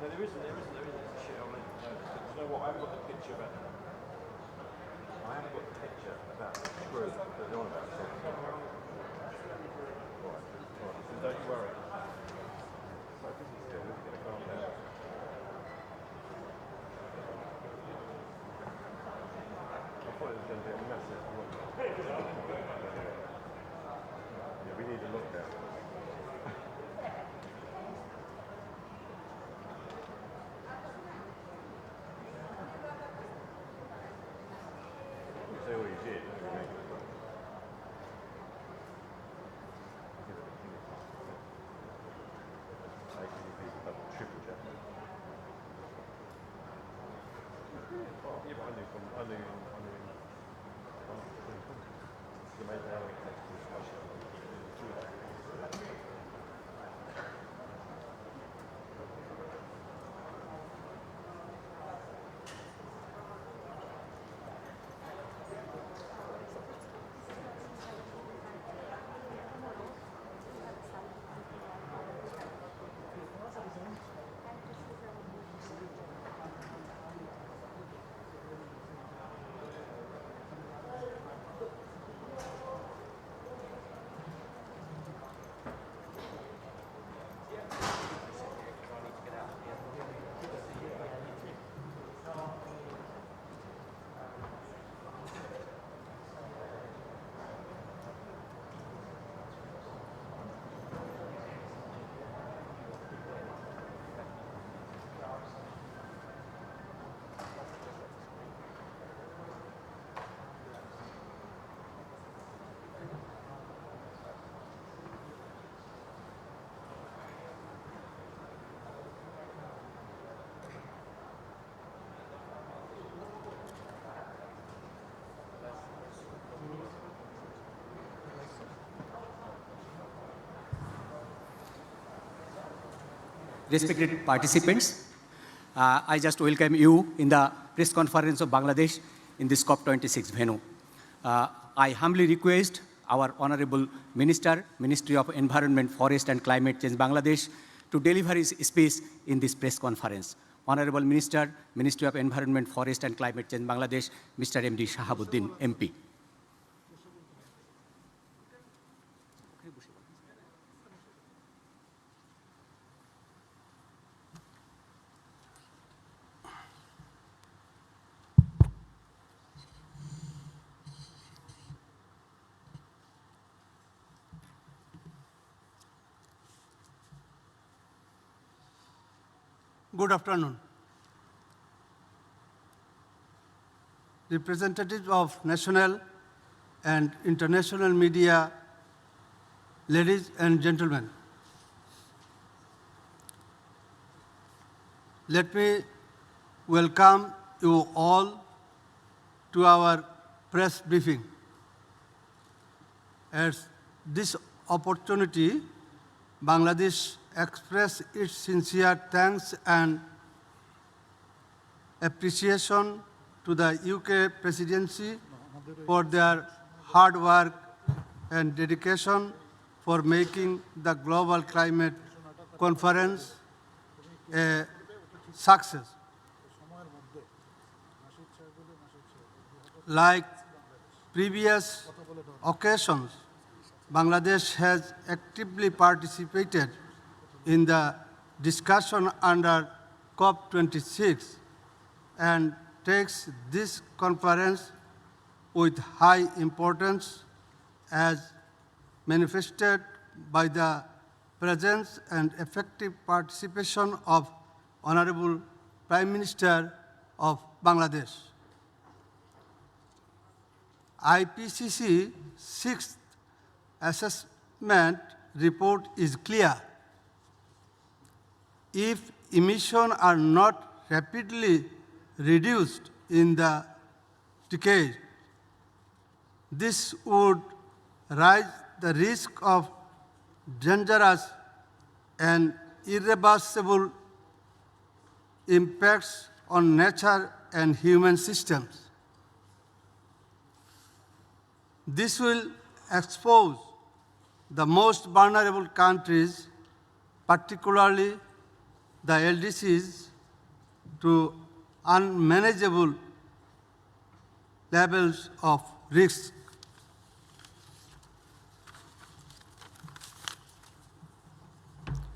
No, there isn't. Shit, I'll let you know. You know what? I haven't got the picture about. I haven't got the picture about the screw that they're on about. So don't you worry. So busy still. We're going to calm down. I thought it was going to be a massive. Yeah, we need a look at it. Say what you did. Triple check. Yeah, but I knew you made that Respected participants, I just welcome you in the press conference of Bangladesh in this COP26 venue. I humbly request our Honorable Minister, Ministry of Environment, Forest and Climate Change, Bangladesh, to deliver his speech in this press conference. Honorable Minister, Ministry of Environment, Forest and Climate Change, Bangladesh, Mr. M.D. Shahabuddin, MP. Good afternoon. Representatives of national and international media, ladies and gentlemen, let me welcome you all to our press briefing. At this opportunity, Bangladesh express its sincere thanks and appreciation to the UK Presidency for their hard work and dedication for making the Global Climate Conference a success. Like previous occasions, Bangladesh has actively participated in the discussion under COP26 and takes this conference with high importance as manifested by the presence and effective participation of Honorable Prime Minister of Bangladesh. IPCC sixth assessment report is clear. If emissions are not rapidly reduced in the decade, this would raise the risk of dangerous and irreversible impacts on nature and human systems. This will expose the most vulnerable countries, particularly the LDCs, to unmanageable levels of risk.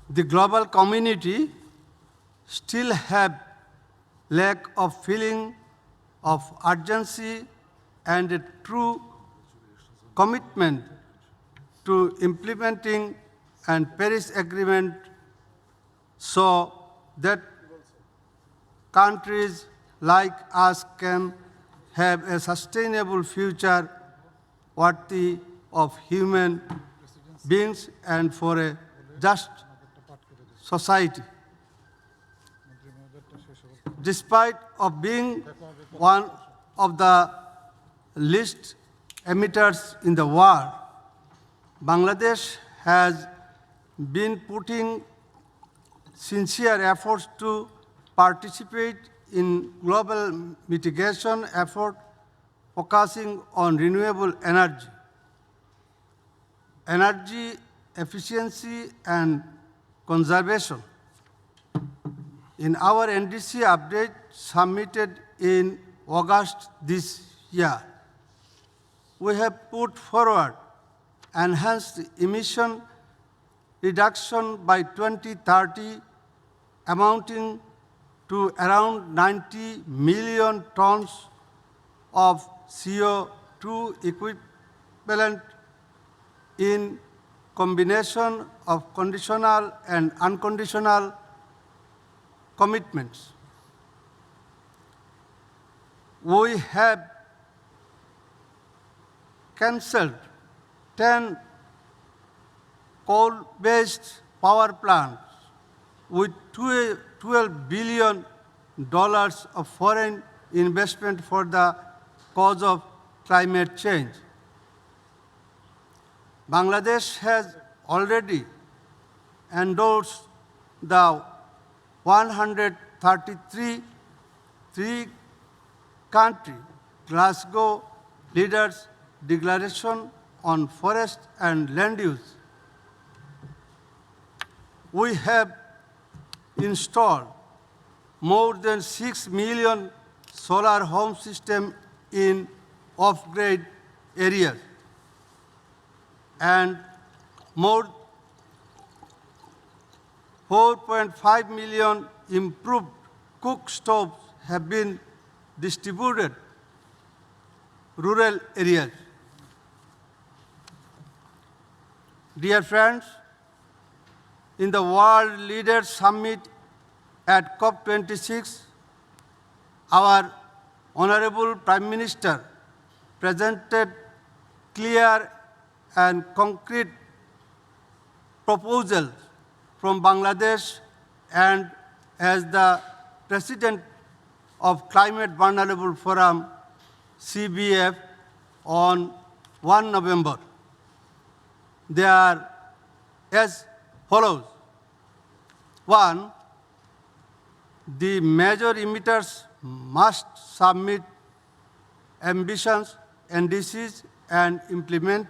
The global community still have lack of feeling of urgency and a true commitment to implementing and Paris Agreement so that countries like us can have a sustainable future worthy of human beings and for a just society. Despite of being one of the least emitters in the world, Bangladesh has been putting sincere efforts to participate in global mitigation effort focusing on renewable energy, energy efficiency and conservation. In our NDC update submitted in August this year, we have put forward enhanced emission reduction by 2030 amounting to around 90 million tons of CO2 equivalent in combination of conditional and unconditional commitments. We have cancelled 10 coal-based power plants with $12 billion of foreign investment for the cause of climate change. Bangladesh has already endorsed the 133 country Glasgow Leaders Declaration on Forest and Land Use. We have installed more than 6 million solar home systems in off-grid areas, and more 4.5 million improved cook stoves have been distributed rural areas. Dear friends, in the World Leaders Summit at COP26, our Honorable Prime Minister presented clear and concrete proposals from Bangladesh, and as the President of Climate Vulnerable Forum, CBF, on 1 November. They are as follows. 1, the major emitters must submit ambitions, NDCs, and implement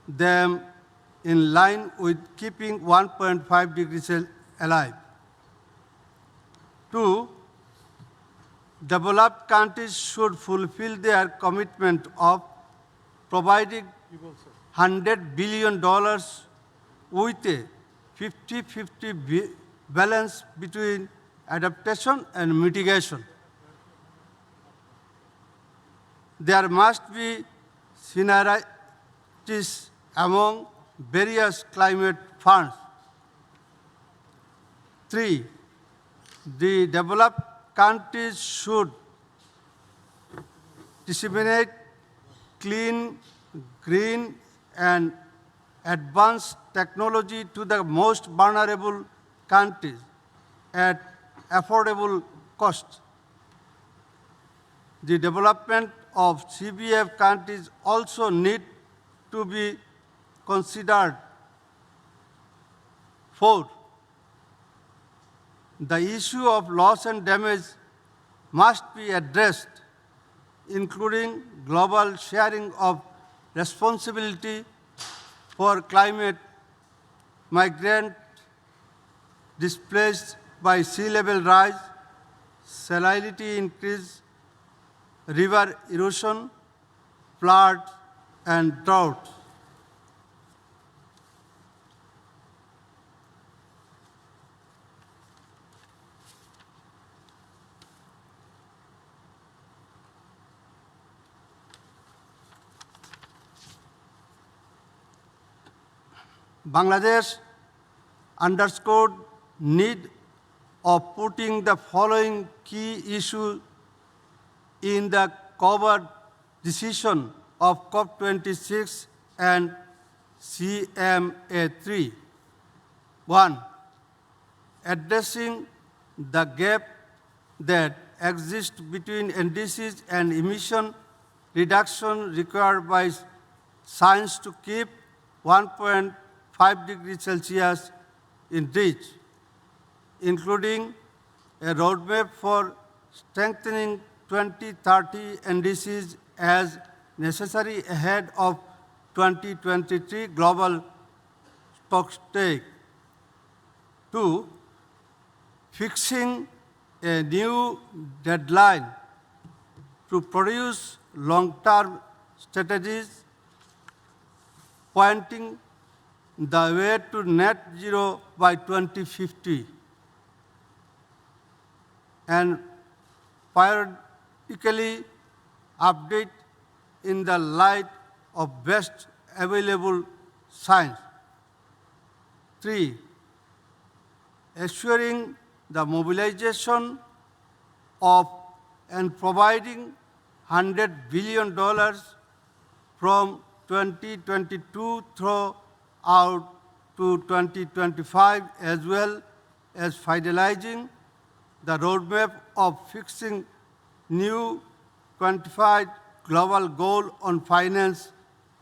them in line with keeping 1.5 degrees Celsius alive. 2, developed countries should fulfill their commitment of providing $100 billion with a 50-50 balance between adaptation and mitigation. There must be synergies among various climate funds. 3, the developed countries should disseminate clean, green, and advanced technology to the most vulnerable countries at affordable cost. The development of CBF countries also need to be considered. Fourth, the issue of loss and damage must be addressed, including global sharing of responsibility for climate, migrant displaced by sea level rise, salinity increase, river erosion, floods, and droughts. Bangladesh underscored need of putting the following key issues in the covered decision of COP26 and CMA3. 1. Addressing the gap that exists between NDCs and emission reduction required by science to keep 1.5 degrees Celsius in reach, including a roadmap for strengthening 2030 NDCs as necessary ahead of 2023 global stocktake. 2. Fixing a new deadline to produce long-term strategies pointing the way to net zero by 2050 and periodically update in the light of best available science. 3. Assuring the mobilization of and providing $100 billion from 2022 throughout to 2025, as well as finalizing the roadmap of fixing new quantified global goal on finance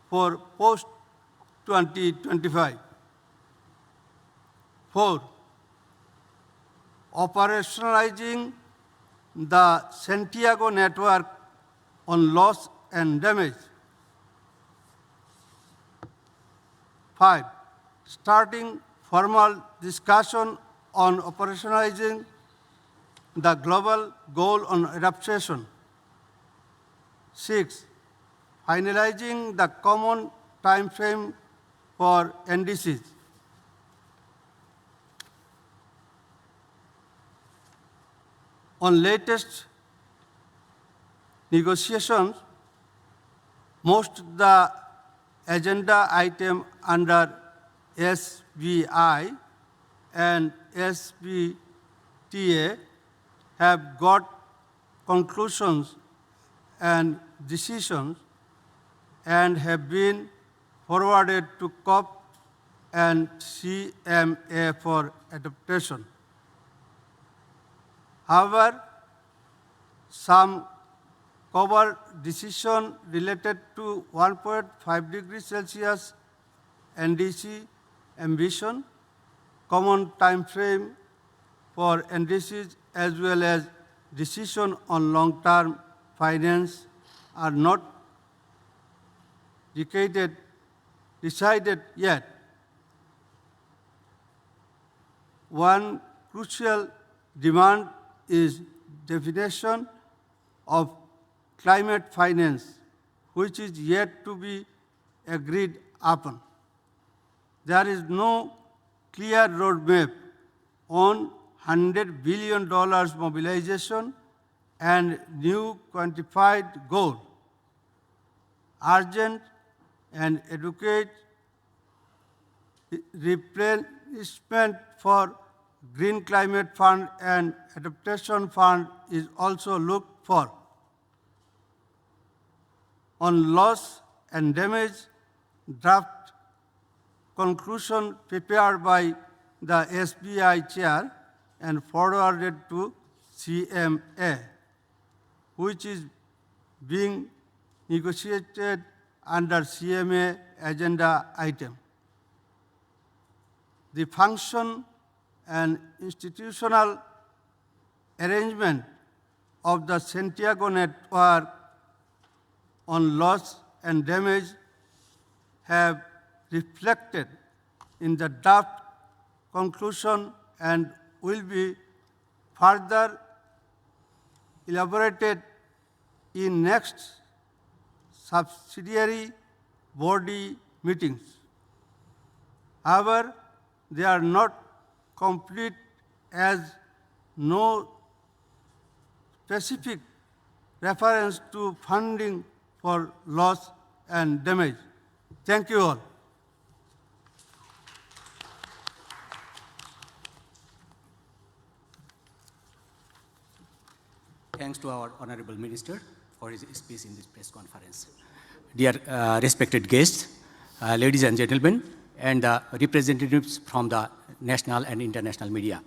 for post-2025. 4. Operationalizing the Santiago network on loss and damage. 5. Starting formal discussion on operationalizing the global goal on adaptation. 6. Finalizing the common time frame for NDCs. On latest negotiations, most of the agenda item under SBI and SBTA have got conclusions and decisions and have been forwarded to COP and CMA for adaptation. However, some cover decision related to 1.5 degrees Celsius NDC ambition, common time frame for NDCs, as well as decision on long-term finance are not decided yet. One crucial demand is definition of climate finance, which is yet to be agreed upon. There is no clear roadmap on $100 billion mobilization and new quantified goal. Urgent and adequate replenishment for Green Climate Fund and Adaptation Fund is also looked for. on loss and damage draft conclusion prepared by the SBI chair and forwarded to CMA, which is being negotiated under CMA agenda item. The function and institutional arrangement of the Santiago network on loss and damage have reflected in the draft conclusion and will be further elaborated in next subsidiary body meetings. However, they are not complete as no specific reference to funding for loss and damage. Thank you all. Thanks to our Honorable Minister for his speech in this press conference. Dear respected guests, ladies and gentlemen, and representatives from the national and international media.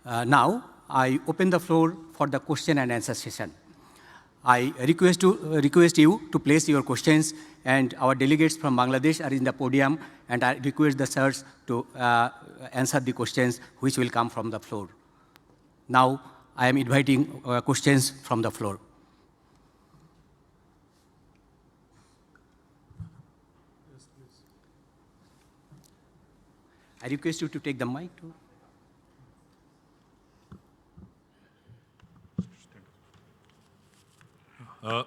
Now, I open the floor for the question and answer session. I request you to place your questions, and our delegates from Bangladesh are in the podium, and I request the sirs to answer the questions which will come from the floor. Now, I am inviting questions from the floor. Yes, please. I request you to take the mic too.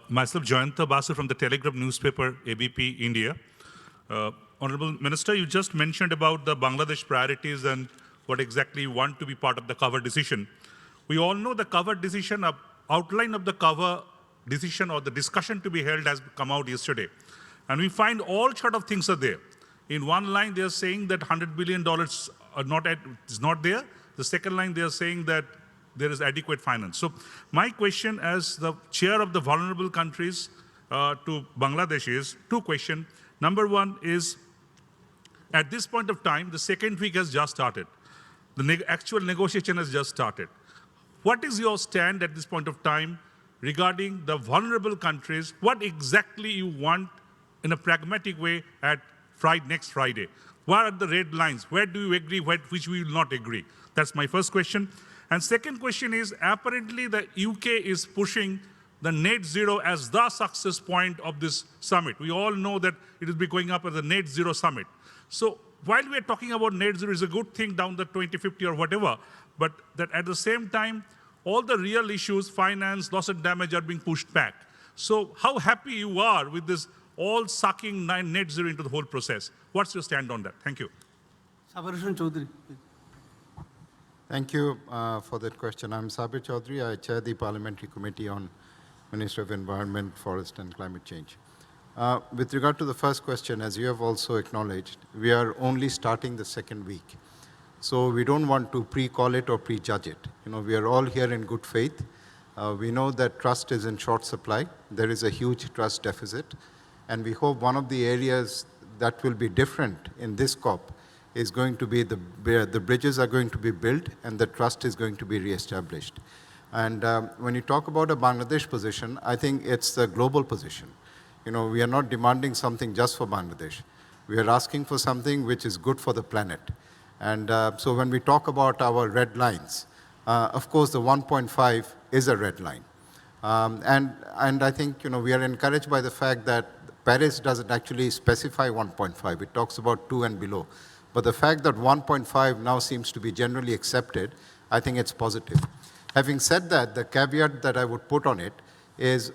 Myself, Jayanta Basu from the Telegraph newspaper, ABP, India. Honorable Minister, you just mentioned about the Bangladesh priorities and what exactly you want to be part of the cover decision. We all know the cover decision, outline of the cover decision or the discussion to be held has come out yesterday. And we find all sort of things are there. In one line, they are saying that $100 billion is not there. The second line, they are saying that there is adequate finance. So my question as the chair of the vulnerable countries to Bangladesh is two questions. Number one is, at this point of time, the second week has just started. The actual negotiation has just started. What is your stand at this point of time regarding the vulnerable countries? What exactly you want in a pragmatic way at next Friday? What are the red lines? Where do you agree, which we will not agree? That's my first question. And second question is, apparently the UK is pushing the net zero as the success point of this summit. We all know that it will be going up as a net zero summit. So while we are talking about net zero is a good thing down the 2050 or whatever, but that at the same time, all the real issues, finance, loss and damage are being pushed back. So how happy you are with this all sucking net zero into the whole process? What's your stand on that? Thank you. Sabarishan Chaudhary. Thank you for that question. I'm Sabir Chaudhary. I chair the Parliamentary Committee on Ministry of Environment, Forest and Climate Change. With regard to the first question, as you have also acknowledged, we are only starting the second week. So we don't want to pre-call it or prejudge it. We are all here in good faith. We know that trust is in short supply. There is a huge trust deficit. And we hope one of the areas that will be different in this COP is going to be the bridges are going to be built and the trust is going to be reestablished. And when you talk about a Bangladesh position, I think it's the global position. We are not demanding something just for Bangladesh. We are asking for something which is good for the planet. And so when we talk about our red lines, of course the 1.5 is a red line. And I think we are encouraged by the fact that Paris doesn't actually specify 1.5. It talks about 2 and below. But the fact that 1.5 now seems to be generally accepted, I think it's positive. Having said that, the caveat that I would put on it is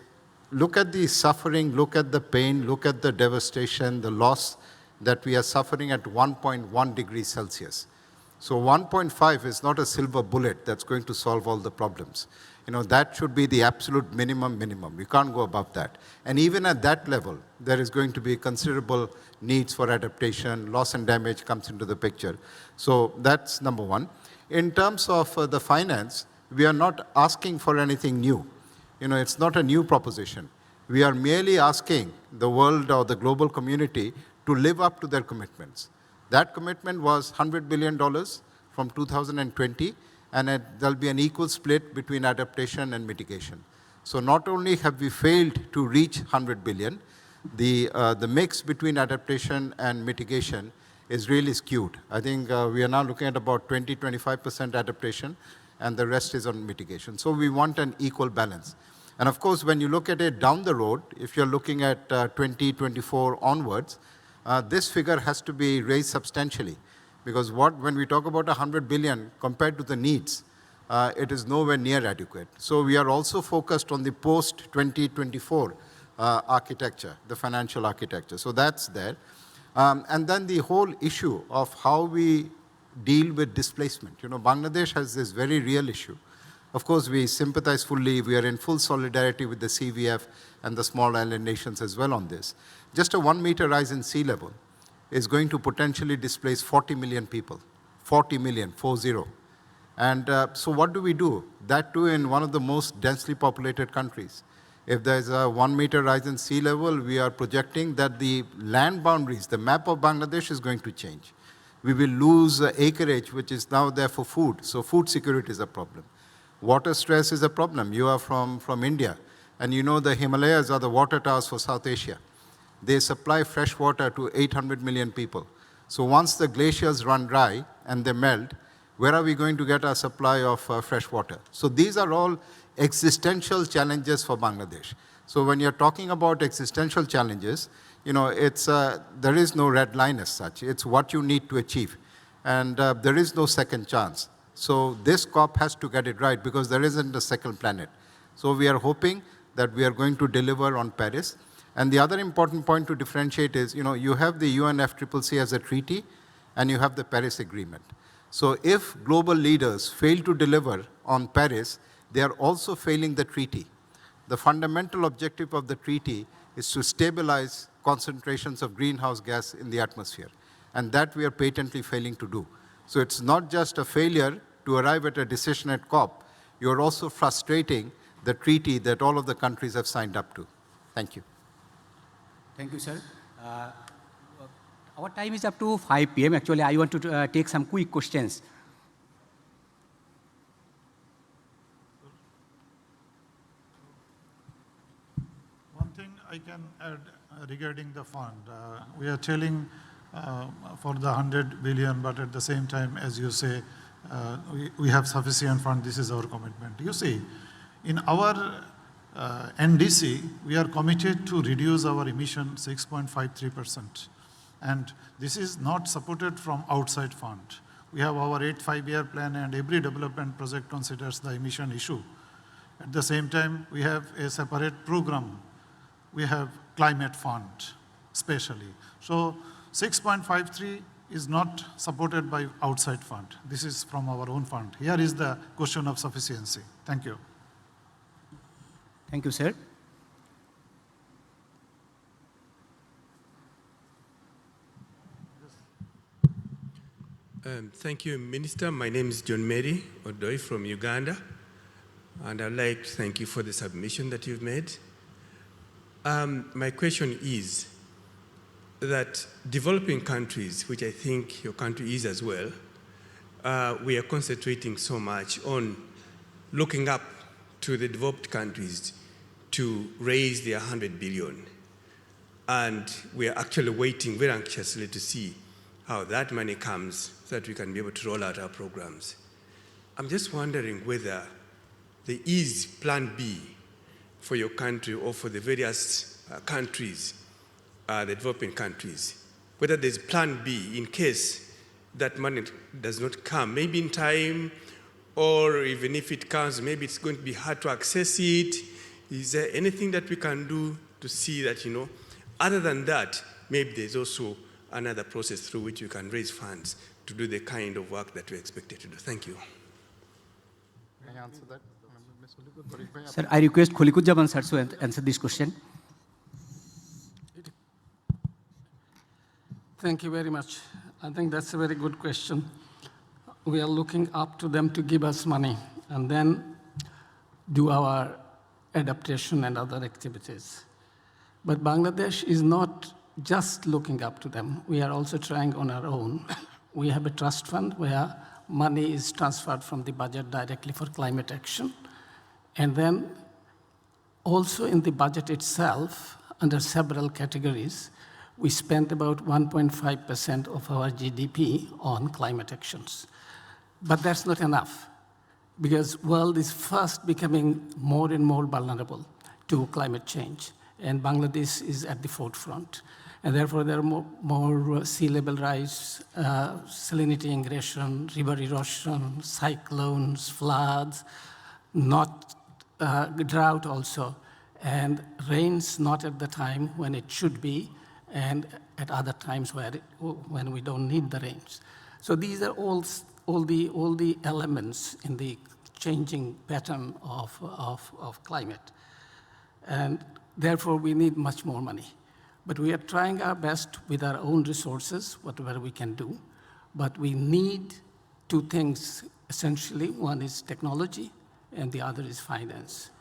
look at the suffering, look at the pain, look at the devastation, the loss that we are suffering at 1.1 degrees Celsius. So 1.5 is not a silver bullet that's going to solve all the problems. That should be the absolute minimum. We can't go above that. And even at that level, there is going to be considerable needs for adaptation, loss and damage comes into the picture. So that's number one. In terms of the finance, we are not asking for anything new. It's not a new proposition. We are merely asking the world or the global community to live up to their commitments. That commitment was $100 billion from 2020, and there'll be an equal split between adaptation and mitigation. So not only have we failed to reach 100 billion, the mix between adaptation and mitigation is really skewed. I think we are now looking at about 20-25% adaptation, and the rest is on mitigation. So we want an equal balance. And of course, when you look at it down the road, if you're looking at 2024 onwards, this figure has to be raised substantially. Because when we talk about 100 billion compared to the needs, it is nowhere near adequate. So we are also focused on the post-2024 architecture, the financial architecture. So that's there. And then the whole issue of how we deal with displacement. You know, Bangladesh has this very real issue. Of course, we sympathize fully. We are in full solidarity with the CVF and the small island nations as well on this. Just a 1 meter rise in sea level is going to potentially displace 40 million people. 40 million, 40. And so what do we do? That too in one of the most densely populated countries. If there's a 1 meter rise in sea level, we are projecting that the land boundaries, the map of Bangladesh is going to change. We will lose acreage, which is now there for food. So food security is a problem. Water stress is a problem. You are from India, and you know the Himalayas are the water towers for South Asia. They supply fresh water to 800 million people. So once the glaciers run dry and they melt, where are we going to get our supply of fresh water? So these are all existential challenges for Bangladesh. So when you're talking about existential challenges, you know, there is no red line as such. It's what you need to achieve. And there is no second chance. So this COP has to get it right because there isn't a second planet. So we are hoping that we are going to deliver on Paris. And the other important point to differentiate is, you know, you have the UNFCCC as a treaty, and you have the Paris Agreement. So if global leaders fail to deliver on Paris, they are also failing the treaty. The fundamental objective of the treaty is to stabilize concentrations of greenhouse gas in the atmosphere. And that we are patently failing to do. So it's not just a failure to arrive at a decision at COP. You're also frustrating the treaty that all of the countries have signed up to. Thank you. Thank you, sir. Our time is up to 5 p.m. Actually, I want to take some quick questions. One thing I can add regarding the fund. We are telling for the 100 billion, but at the same time, as you say, we have sufficient fund. This is our commitment. You see, in our NDC, we are committed to reduce our emission 6.53%. And this is not supported from outside fund. We have our 8 5-year plan, and every development project considers the emission issue. At the same time, we have a separate program. We have climate fund, especially. So 6.53 is not supported by outside fund. This is from our own fund. Here is the question of sufficiency. Thank you. Thank you, sir. Thank you, Minister. My name is John Mary Odoi from Uganda, and I'd like to thank you for the submission that you've made. My question is that developing countries, which I think your country is as well, we are concentrating so much on looking up to the developed countries to raise their 100 billion. And we are actually waiting very anxiously to see how that money comes so that we can be able to roll out our programs. I'm just wondering whether there is plan B for your country or for the various countries, the developing countries, whether there's plan B in case that money does not come, maybe in time, or even if it comes, maybe it's going to be hard to access it. Is there anything that we can do to see that, you know, other than that, maybe there's also another process through which you can raise funds to do the kind of work that we're expected to do? Thank you. May I answer that? Sir, I request Kholikujaman sir to answer this question. Thank you very much. I think that's a very good question. We are looking up to them to give us money and then do our adaptation and other activities. But Bangladesh is not just looking up to them. We are also trying on our own. We have a trust fund where money is transferred from the budget directly for climate action. And then also in the budget itself, under several categories, we spent about 1.5% of our GDP on climate actions. But that's not enough, because the world is fast becoming more and more vulnerable to climate change, and Bangladesh is at the forefront. And therefore, there are more sea level rise, salinity ingression, river erosion, cyclones, floods, not drought also, and rains not at the time when it should be, and at other times when we don't need the rains. So these are all the elements in the changing pattern of climate. And therefore, we need much more money. But we are trying our best with our own resources, whatever we can do. But we need two things, essentially. One is technology, and the other is finance.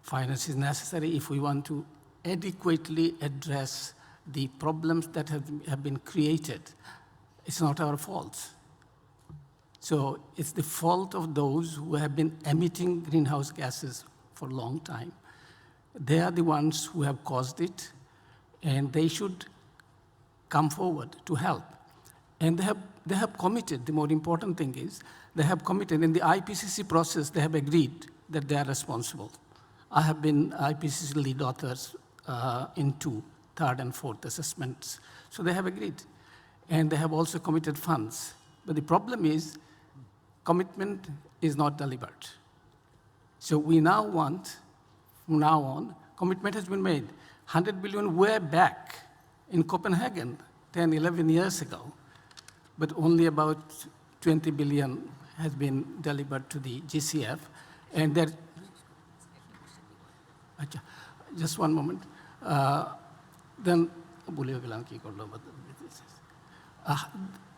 Finance is necessary if we want to adequately address the problems that have been created. It's not our fault. So it's the fault of those who have been emitting greenhouse gases for a long time. They are the ones who have caused it, and they should come forward to help. And they have committed. The more important thing is they have committed. In the IPCC process, they have agreed that they are responsible. I have been IPCC lead authors in 2, 3rd and 4th assessments. So they have agreed. And they have also committed funds. But the problem is commitment is not delivered. So we now want, from now on, commitment has been made. 100 billion way back in Copenhagen 10, 11 years ago, but only about 20 billion has been delivered to the GCF. And there, just one moment.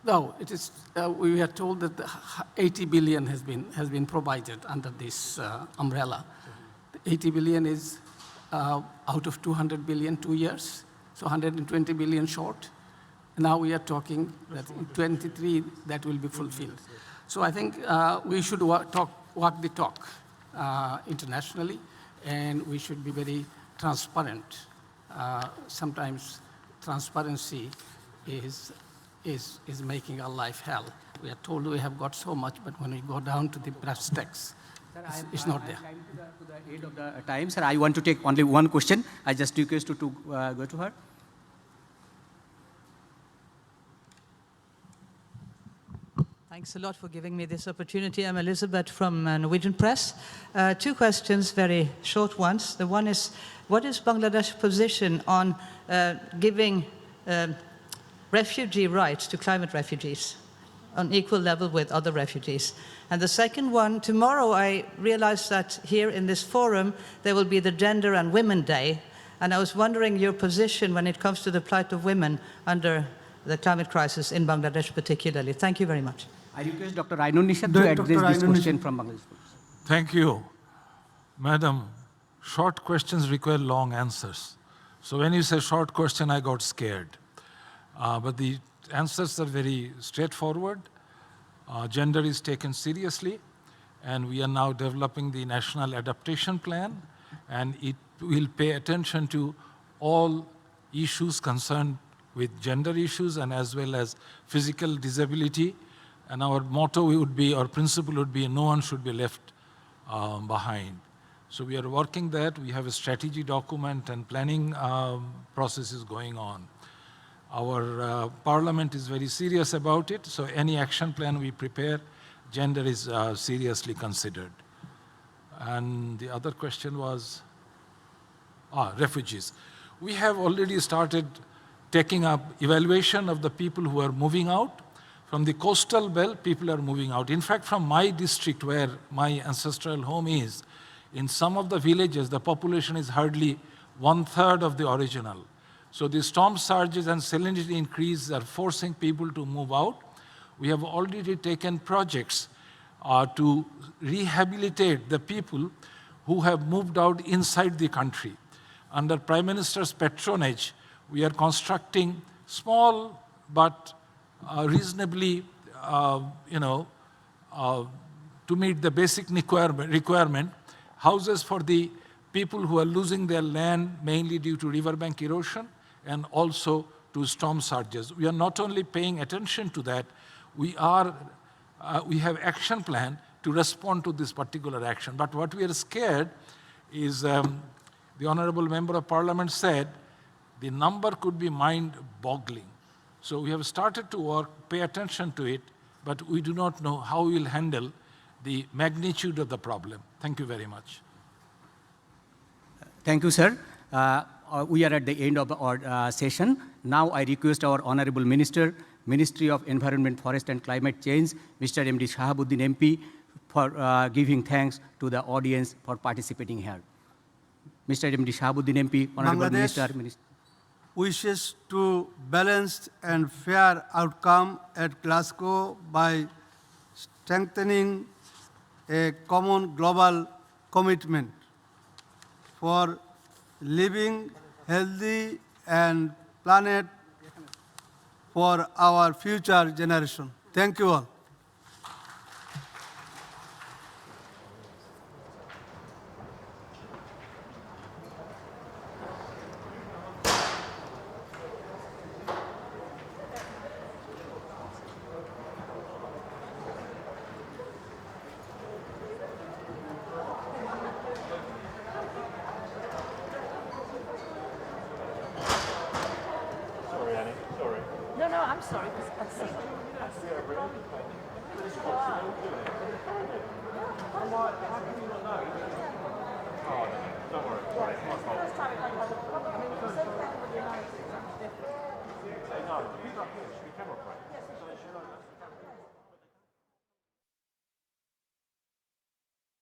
No, it is, we are told that 80 billion has been provided under this umbrella. The 80 billion is out of 200 billion, 2 years, so 120 billion short. Now we are talking that in 23 that will be fulfilled. So I think we should walk the talk internationally, and we should be very transparent. Sometimes transparency is making our life hell. We are told we have got so much, but when we go down to the brass tacks, it's not there. To the end of the time, sir, I want to take only one question. I just request you to go to her. Thanks a lot for giving me this opportunity. I'm Elizabeth from Norwegian Press. 2 questions, very short ones. The one is, what is Bangladesh's position on giving refugee rights to climate refugees on equal level with other refugees? And the second one, tomorrow I realized that here in this forum there will be the Gender and Women Day, and I was wondering your position when it comes to the plight of women under the climate crisis in Bangladesh particularly. Thank you very much. I request Dr. Ainun Nishat to address this question from Bangladesh. Thank you. Madam, short questions require long answers. So when you say short question, I got scared. But the answers are very straightforward. Gender is taken seriously, and we are now developing the National Adaptation Plan, and it will pay attention to all issues concerned with gender issues and as well as physical disability. And our motto would be, our principle would be, no one should be left behind. So we are working that. We have a strategy document and planning processes going on. Our parliament is very serious about it, so any action plan we prepare, gender is seriously considered. And the other question was, refugees. We have already started taking up evaluation of the people who are moving out. From the coastal belt, people are moving out. In fact, from my district where my ancestral home is, in some of the villages, the population is hardly 1/3 of the original. So the storm surges and salinity increase are forcing people to move out. We have already taken projects to rehabilitate the people who have moved out inside the country. under Prime Minister's patronage, we are constructing small but reasonably, to meet the basic requirement, houses for the people who are losing their land mainly due to riverbank erosion and also to storm surges. We are not only paying attention to that, we have action plan to respond to this particular action. But what we are scared is, the Honorable Member of Parliament said, the number could be mind-boggling. So we have started to work, pay attention to it, but we do not know how we will handle the magnitude of the problem. Thank you very much. Thank you, sir. We are at the end of our session. Now I request our Honorable Minister, Ministry of Environment, Forest and Climate Change, Mr. M.D. Shahabuddin MP, for giving thanks to the audience for participating here. Mr. M.D. Shahabuddin MP, Honorable Minister. Wishes to balanced and fair outcome at Glasgow by strengthening a common global commitment for living healthy and planet for our future generation. Thank you all. Sorry, Annie. Sorry. No, I'm sorry. Don't worry. Sorry, it's my fault. First time I've had a problem. I mean, so everybody knows. No, the people up here should be camera operated.